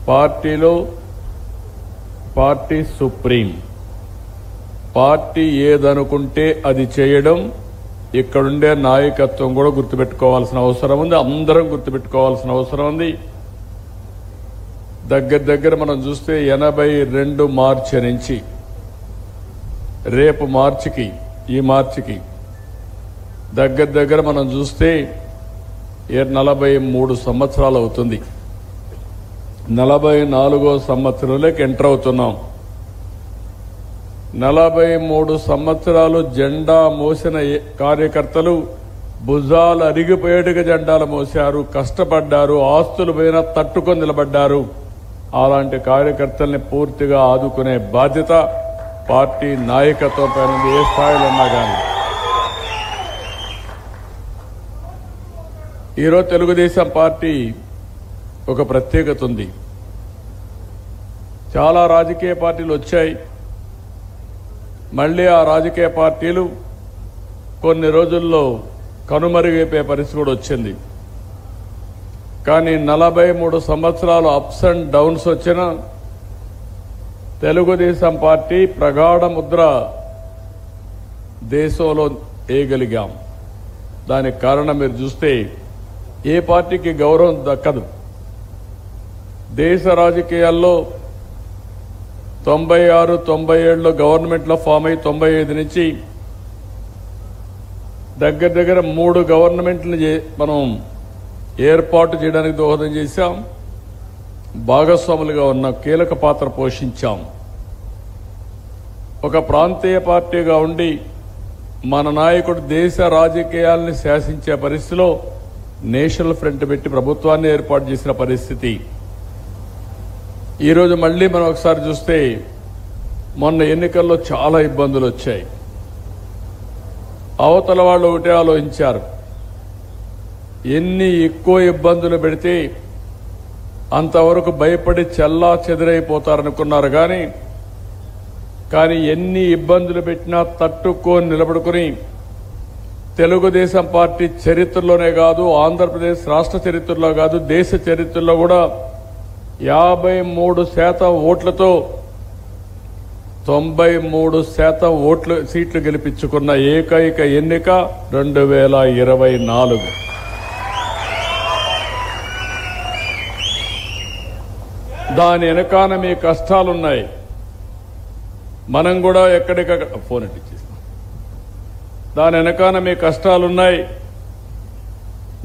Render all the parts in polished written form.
పార్టీలో party supreme, party ఏదనుకుంటే అది చేయడం ఇక్కడుండే నాయకత్వం కూడా గుర్తుపెట్టుకోవాల్సిన అవసరం ఉంది. అందరం గుర్తుపెట్టుకోవాల్సిన అవసరం ఉంది. దగ్గర మనం చూస్తే 82 మార్చి నుంచి రేపు మార్చికి ఈ మార్చికి దగ్గర మనం చూస్తే 43 సంవత్సరాలు అవుతుంది. 44వ సంవత్సరంలోకి ఎంటర్ అవుతున్నాం. 43 సంవత్సరాలు జెండా మోసిన కార్యకర్తలు భుజాలు అరిగిపోయేట్టుగా జెండాలు మోశారు, కష్టపడ్డారు, ఆస్తులు పోయినా తట్టుకొని నిలబడ్డారు. అలాంటి కార్యకర్తల్ని పూర్తిగా ఆదుకునే బాధ్యత పార్టీ నాయకత్వం పైన ఏ స్థాయిలో ఉన్నా కానీ. ఈరోజు తెలుగుదేశం పార్టీ ఒక ప్రత్యేకత ఉంది. చాలా రాజకీయ పార్టీలు వచ్చాయి, మళ్ళీ ఆ రాజకీయ పార్టీలు కొన్ని రోజుల్లో కనుమరుగైపోయే పరిస్థితి కూడా వచ్చింది. కానీ 43 సంవత్సరాలు అప్స్ అండ్ డౌన్స్ వచ్చిన తెలుగుదేశం పార్టీ ప్రగాఢ ముద్ర దేశంలో వేయగలిగాం. దానికి కారణం మీరు చూస్తే ఏ పార్టీకి గౌరవం దక్కదు. దేశ రాజకీయాల్లో 96, 97లో గవర్నమెంట్లో ఫామ్ అయి 95 నుంచి దగ్గర 3 గవర్నమెంట్లు మనం ఏర్పాటు చేయడానికి దోహదం చేశాం. భాగస్వాములుగా ఉన్న కీలక పాత్ర పోషించాం. ఒక ప్రాంతీయ పార్టీగా ఉండి మన నాయకుడు దేశ రాజకీయాల్ని శాసించే పరిస్థితిలో నేషనల్ ఫ్రంట్ పెట్టి ప్రభుత్వాన్ని ఏర్పాటు చేసిన పరిస్థితి. ఈరోజు మళ్ళీ మనం ఒకసారి చూస్తే మొన్న ఎన్నికల్లో చాలా ఇబ్బందులు వచ్చాయి. అవతల వాళ్ళు ఒకటే ఆలోచించారు, ఎన్ని ఎక్కువ ఇబ్బందులు పెడితే అంతవరకు భయపడి చెల్లా చెదిరైపోతారనుకున్నారు. కానీ ఎన్ని ఇబ్బందులు పెట్టినా తట్టుకొని నిలబడుకుని తెలుగుదేశం పార్టీ చరిత్రలోనే కాదు, ఆంధ్రప్రదేశ్ రాష్ట్ర చరిత్రలో కాదు, దేశ చరిత్రలో కూడా 53% ఓట్లతో 93% సీట్లు గెలిపించుకున్న ఏకైక ఎన్నిక 2024. దాని వెనకాన మీ కష్టాలున్నాయి. మనం కూడా ఎక్కడికక్కడ ఫోన్ ఇచ్చేస్తాం. దాని వెనకాన మీ కష్టాలున్నాయి.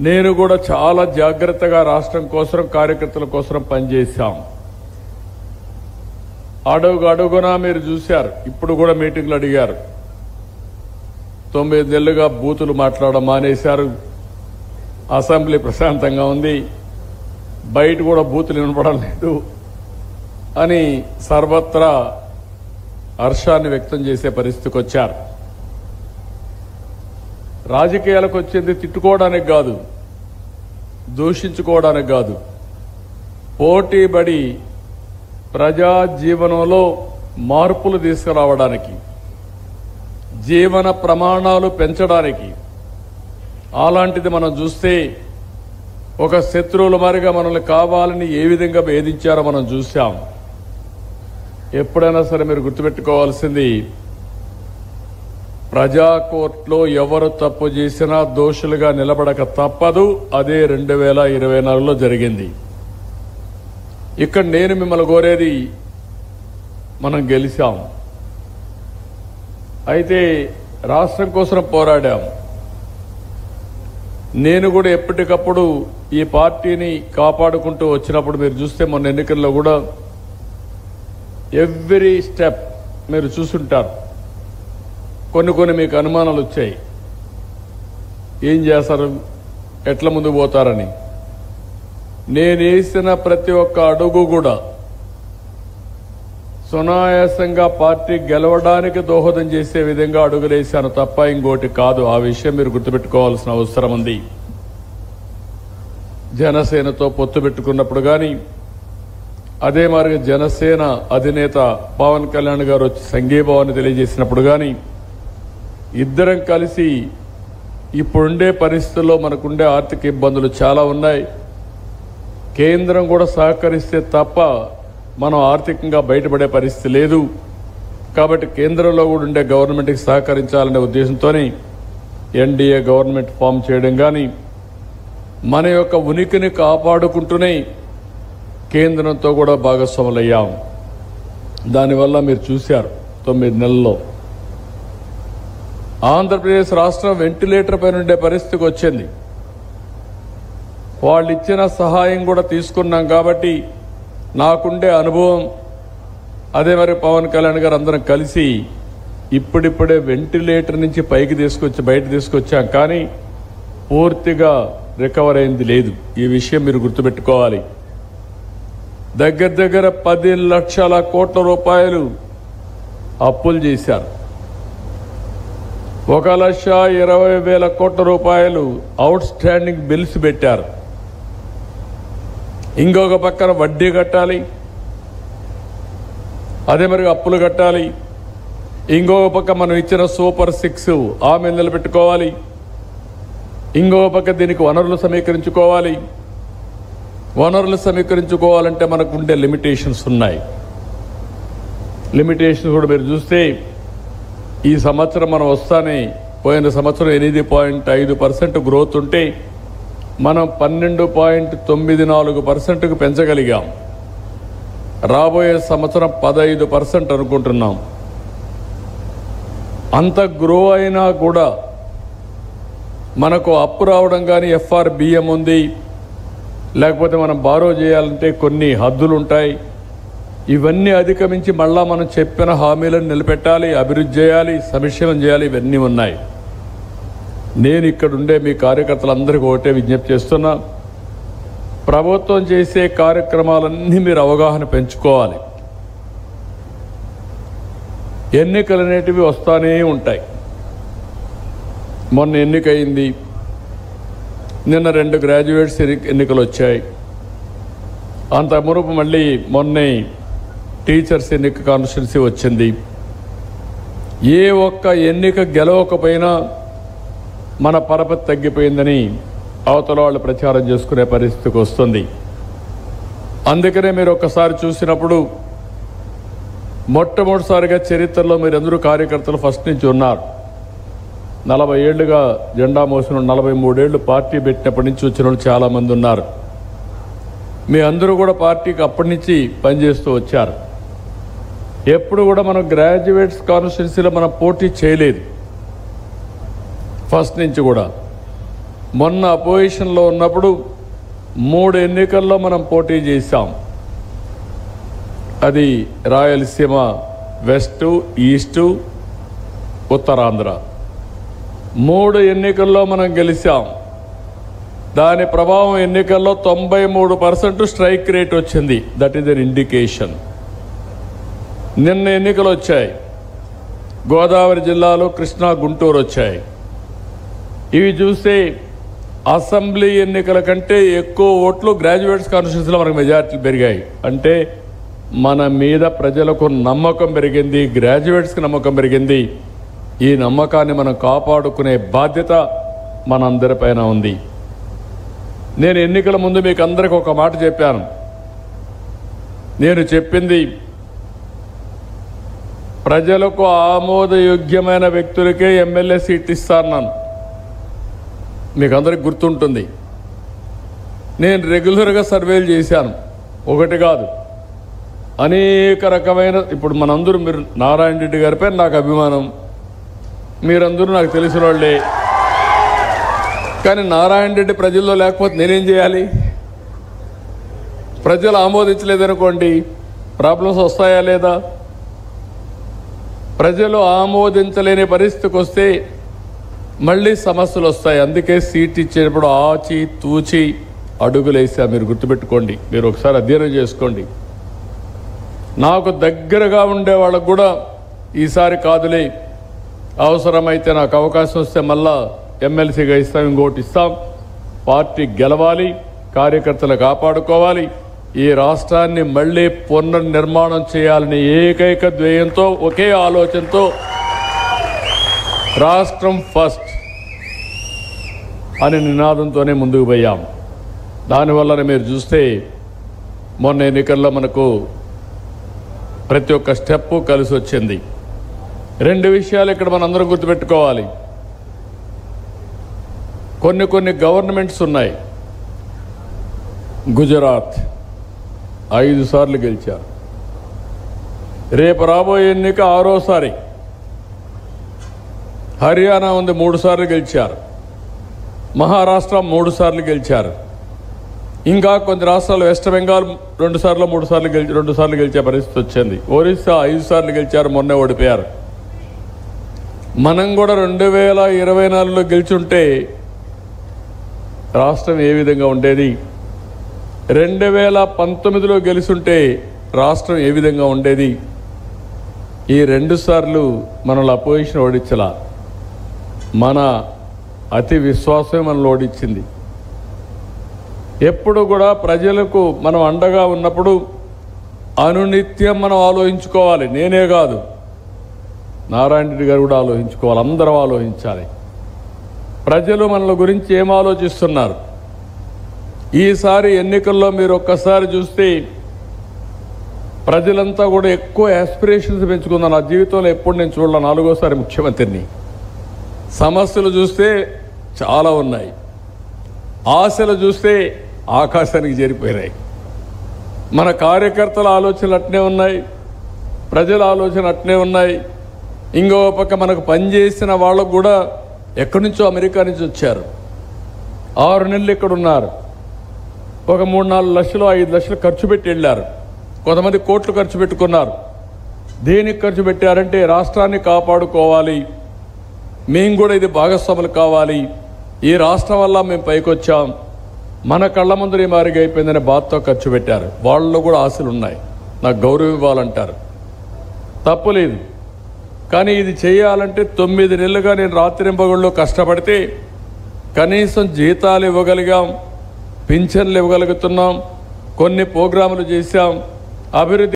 నేను కూడా చాలా జాగ్రత్తగా రాష్ట్రం కోసం, కార్యకర్తల కోసం పనిచేశాం. అడుగునా మీరు చూశారు. ఇప్పుడు కూడా మీటింగ్లు అడిగారు. 9 నెలలుగా బూతులు మాట్లాడడం మానేశారు. అసెంబ్లీ ప్రశాంతంగా ఉంది, బయట కూడా బూతులు వినపడం లేదు అని సర్వత్రా హర్షాన్ని వ్యక్తం చేసే పరిస్థితికి వచ్చారు. రాజకీయాలకు వచ్చింది తిట్టుకోవడానికి కాదు, దూషించుకోవడానికి కాదు, పోటీపడి ప్రజా జీవనంలో మార్పులు తీసుకురావడానికి, జీవన ప్రమాణాలు పెంచడానికి. అలాంటిది మనం చూస్తే ఒక శత్రువుల మారిగా మనల్ని కావాలని ఏ విధంగా వేధించారో మనం చూశాం. ఎప్పుడైనా సరే మీరు గుర్తుపెట్టుకోవాల్సింది, ప్రజా కోర్టులో ఎవరు తప్పు చేసినా దోషులుగా నిలబడక తప్పదు. అదే 2024లో జరిగింది. ఇక్కడ నేను మిమ్మల్ని కోరేది, మనం గెలిచాం, అయితే రాష్ట్రం కోసం పోరాడాం. నేను కూడా ఎప్పటికప్పుడు ఈ పార్టీని కాపాడుకుంటూ వచ్చినప్పుడు మీరు చూస్తే మొన్న ఎన్నికల్లో కూడా ఎవ్రీ స్టెప్ మీరు చూసుంటారు. కొన్ని మీకు అనుమానాలు వచ్చాయి, ఏం చేస్తారు, ఎట్లా ముందుకు పోతారని. నేను వేసిన ప్రతి ఒక్క అడుగు కూడా సునాయాసంగా పార్టీ గెలవడానికి దోహదం చేసే విధంగా అడుగులేశాను తప్ప ఇంకోటి కాదు. ఆ విషయం మీరు గుర్తుపెట్టుకోవాల్సిన అవసరం ఉంది. జనసేనతో పొత్తు పెట్టుకున్నప్పుడు కానీ, అదే మరి జనసేన అధినేత పవన్ కళ్యాణ్ గారు వచ్చి సంఘీభావాన్ని తెలియజేసినప్పుడు కానీ, ఇద్దరం కలిసి ఇప్పుడుండే పరిస్థితుల్లో మనకుండే ఆర్థిక ఇబ్బందులు చాలా ఉన్నాయి, కేంద్రం కూడా సహకరిస్తే తప్ప మనం ఆర్థికంగా బయటపడే పరిస్థితి లేదు. కాబట్టి కేంద్రంలో కూడా ఉండే గవర్నమెంట్కి సహకరించాలనే ఉద్దేశంతోనే ఎన్డీఏ గవర్నమెంట్ ఫామ్ చేయడం కానీ, మన యొక్క ఉనికిని కాపాడుకుంటూనే కేంద్రంతో కూడా భాగస్వాములయ్యాం. దానివల్ల మీరు చూశారు 9 నెలల్లో ఆంధ్రప్రదేశ్ రాష్ట్రం వెంటిలేటర్ పైన ఉండే పరిస్థితికి వచ్చింది. వాళ్ళు ఇచ్చిన సహాయం కూడా తీసుకున్నాం. కాబట్టి నాకుండే అనుభవం అదే మరి పవన్ కళ్యాణ్ గారు అందరం కలిసి ఇప్పుడిప్పుడే వెంటిలేటర్ నుంచి బయట తీసుకొచ్చాం. కానీ పూర్తిగా రికవర్ అయింది లేదు. ఈ విషయం మీరు గుర్తుపెట్టుకోవాలి. దగ్గర 10 లక్షల కోట్ల రూపాయలు అప్పులు చేశారు. 1,20,000 కోట్ల రూపాయలు అవుట్ స్టాండింగ్ బిల్స్ పెట్టారు. ఇంకొక పక్కన వడ్డీ కట్టాలి, అదే మరి అప్పులు కట్టాలి. ఇంకొక పక్క మనం ఇచ్చిన సూపర్ 6 హామీలు నిలబెట్టుకోవాలి. ఇంకొక పక్క దీనికి వనరులు సమీకరించుకోవాలి. వనరులు సమీకరించుకోవాలంటే మనకు ఉండే లిమిటేషన్స్ ఉన్నాయి. లిమిటేషన్స్ కూడా మీరు చూస్తే ఈ సంవత్సరం మనం వస్తానే పోయిన సంవత్సరం 8.5% గ్రోత్ ఉంటే మనం 12.94%కు పెంచగలిగాం. రాబోయే సంవత్సరం 15% అనుకుంటున్నాం. అంత గ్రో అయినా కూడా మనకు అప్పు రావడం కానీ FRBM ఉంది, లేకపోతే మనం బారో చేయాలంటే కొన్ని హద్దులు ఉంటాయి. ఇవన్నీ అధిగమించి మళ్ళా మనం చెప్పిన హామీలను నిలబెట్టాలి, అభివృద్ధి చేయాలి, సంక్షేమం చేయాలి. ఇవన్నీ ఉన్నాయి. నేను ఇక్కడుండే మీ కార్యకర్తలందరికీ ఒకటే విజ్ఞప్తి చేస్తున్నా, ప్రభుత్వం చేసే కార్యక్రమాలన్నీ మీరు అవగాహన పెంచుకోవాలి. ఎన్నికలు అనేటివి వస్తానే ఉంటాయి. మొన్న ఎన్నికయింది, నిన్న 2 గ్రాడ్యుయేట్స్ ఎన్నికలు వచ్చాయి. అంత మునుపు మళ్ళీ మొన్నే టీచర్స్ ఎన్నిక కాన్స్టిట్యున్సీ వచ్చింది. ఏ ఒక్క ఎన్నిక గెలవకపోయినా మన పరపతి తగ్గిపోయిందని అవతల వాళ్ళు ప్రచారం చేసుకునే పరిస్థితికి వస్తుంది. అందుకనే మీరు ఒక్కసారి చూసినప్పుడు మొట్టమొదటిసారిగా చరిత్రలో మీరందరూ కార్యకర్తలు ఫస్ట్ నుంచి ఉన్నారు. 40 ఏళ్లుగా జెండా మోసిన 43 ఏళ్లు పార్టీ పెట్టినప్పటి నుంచి వచ్చిన వాళ్ళు చాలామంది ఉన్నారు. మీ అందరూ కూడా పార్టీకి అప్పటి నుంచి పనిచేస్తూ వచ్చారు. ఎప్పుడు కూడా మనం గ్రాడ్యుయేట్స్ కాన్స్టిట్యున్సీలో మనం పోటీ చేయలేదు ఫస్ట్ నుంచి కూడా. మొన్న అపోజిషన్లో ఉన్నప్పుడు 3 ఎన్నికల్లో మనం పోటీ చేశాం. అది రాయలసీమ వెస్ట్, ఈస్ట్, ఉత్తరాంధ్ర 3 ఎన్నికల్లో మనం గెలిచాం. దాని ప్రభావం ఎన్నికల్లో 93% స్ట్రైక్ రేట్ వచ్చింది. That is an indication. నిన్న ఎన్నికలు వచ్చాయి. గోదావరి జిల్లాలో కృష్ణా, గుంటూరు వచ్చాయి. ఇవి చూస్తే అసెంబ్లీ ఎన్నికల కంటే ఎక్కువ ఓట్లు గ్రాడ్యుయేట్స్ కాన్స్టిట్యున్సీలో మనకు మెజార్టీలు పెరిగాయి. అంటే మన మీద ప్రజలకు నమ్మకం పెరిగింది, గ్రాడ్యుయేట్స్కి నమ్మకం పెరిగింది. ఈ నమ్మకాన్ని మనం కాపాడుకునే బాధ్యత మనందరిపైన ఉంది. నేను ఎన్నికల ముందు మీకు అందరికీ ఒక మాట చెప్పాను. నేను చెప్పింది ప్రజలకు ఆమోదయోగ్యమైన వ్యక్తులకే ఎమ్మెల్యే సీట్ ఇస్తాను. మీకు అందరికి గుర్తుంటుంది. నేను రెగ్యులర్గా సర్వేలు చేశాను, ఒకటి కాదు, అనేక రకమైన. ఇప్పుడు మనందరూ, మీరు నారాయణ రెడ్డి గారిపై నాకు అభిమానం, మీరందరూ నాకు తెలిసిన వాళ్ళే. కానీ నారాయణ రెడ్డి ప్రజల్లో లేకపోతే నేనేం చేయాలి? ప్రజలు ఆమోదించలేదనుకోండి, ప్రాబ్లమ్స్ వస్తాయా లేదా? ప్రజలు ఆమోదించలేని పరిస్థితికి వస్తే మళ్ళీ సమస్యలు వస్తాయి. అందుకే సీట్ ఇచ్చేటప్పుడు ఆచి తూచి అడుగులేసా. మీరు గుర్తుపెట్టుకోండి, మీరు ఒకసారి అధ్యయనం చేసుకోండి. నాకు దగ్గరగా ఉండే వాళ్ళకు కూడా ఈసారి కాదులే, అవసరమైతే నాకు అవకాశం వస్తే మళ్ళా ఎమ్మెల్సీగా ఇస్తాం, ఇంకోటి ఇస్తాం. పార్టీ గెలవాలి, కార్యకర్తలు కాపాడుకోవాలి, ఈ రాష్ట్రాన్ని మళ్ళీ పునర్నిర్మాణం చేయాలని ఏకైక ధ్యేయంతో, ఒకే ఆలోచనతో రాష్ట్రం ఫస్ట్ అనే నినాదంతోనే ముందుకు పోయాం. దానివల్లనే మీరు చూస్తే మొన్న ఎన్నికల్లో మనకు ప్రతి ఒక్క స్టెప్పు కలిసి వచ్చింది. రెండు విషయాలు ఇక్కడ మనందరం గుర్తుపెట్టుకోవాలి. కొన్ని గవర్నమెంట్స్ ఉన్నాయి. గుజరాత్ 5 సార్లు గెలిచారు. రేపు రాబోయే ఎన్నిక 6వసారి. హర్యానా ఉంది 3 సార్లు గెలిచారు. మహారాష్ట్ర 3 సార్లు గెలిచారు. ఇంకా కొన్ని రాష్ట్రాలు వెస్ట్ బెంగాల్ 2 సార్లు 3 సార్లు గెలిచే పరిస్థితి వచ్చింది. ఒరిస్సా 5 సార్లు గెలిచారు, మొన్నే ఓడిపోయారు. మనం కూడా 2024లో గెలిచుంటే రాష్ట్రం ఏ విధంగా ఉండేది, 2019లో గెలుచుంటే రాష్ట్రం ఏ విధంగా ఉండేది. ఈ 2 సార్లు మనల్ని అపోజిషన్ ఓడించలా, మన అతి విశ్వాసమే మనల్ని ఓడించింది. ఎప్పుడు కూడా ప్రజలకు మనం అండగా ఉన్నప్పుడు అనునిత్యం మనం ఆలోచించుకోవాలి. నేనే కాదు, నారాయణ రెడ్డి గారు కూడా ఆలోచించుకోవాలి, అందరం ఆలోచించాలి. ప్రజలు మనల గురించి ఏం ఆలోచిస్తున్నారు. ఈసారి ఎన్నికల్లో మీరు ఒక్కసారి చూస్తే ప్రజలంతా కూడా ఎక్కువ యాస్పిరేషన్స్ పెంచుకున్నారు. నా జీవితంలో ఎప్పుడు నేను చూడాల, 4వసారి ముఖ్యమంత్రిని. సమస్యలు చూస్తే చాలా ఉన్నాయి, ఆశలు చూస్తే ఆకాశానికి చేరిపోయినాయి. మన కార్యకర్తల ఆలోచనలు అట్నే ఉన్నాయి, ప్రజల ఆలోచన అట్నే ఉన్నాయి. ఇంకో పక్క మనకు పనిచేసిన వాళ్ళకు కూడా ఎక్కడి నుంచో అమెరికా నుంచి వచ్చారు, 6 నెలలు ఇక్కడ ఉన్నారు. ఒక 3-4 లక్షలు 5 లక్షలు ఖర్చు పెట్టి వెళ్ళారు. కొంతమంది కోట్లు ఖర్చు పెట్టుకున్నారు. దేనికి ఖర్చు పెట్టారంటే రాష్ట్రాన్ని కాపాడుకోవాలి, మేము కూడా ఇది భాగస్వాములు కావాలి, ఈ రాష్ట్రం వల్ల మేము పైకొచ్చాం, మన కళ్ళ ముందర మారిగా అయిపోయిందనే బాధతో ఖర్చు పెట్టారు. వాళ్ళలో కూడా ఆశలు ఉన్నాయి, నాకు గౌరవం ఇవ్వాలంటారు, తప్పులేదు. కానీ ఇది చేయాలంటే 9 నెలలుగా నేను రాత్రింపగళ్ళు కష్టపడితే కనీసం జీతాలు ఇవ్వగలిగాం, పింఛన్లు ఇవ్వగలుగుతున్నాం, కొన్ని ప్రోగ్రాములు చేశాం, అభివృద్ధి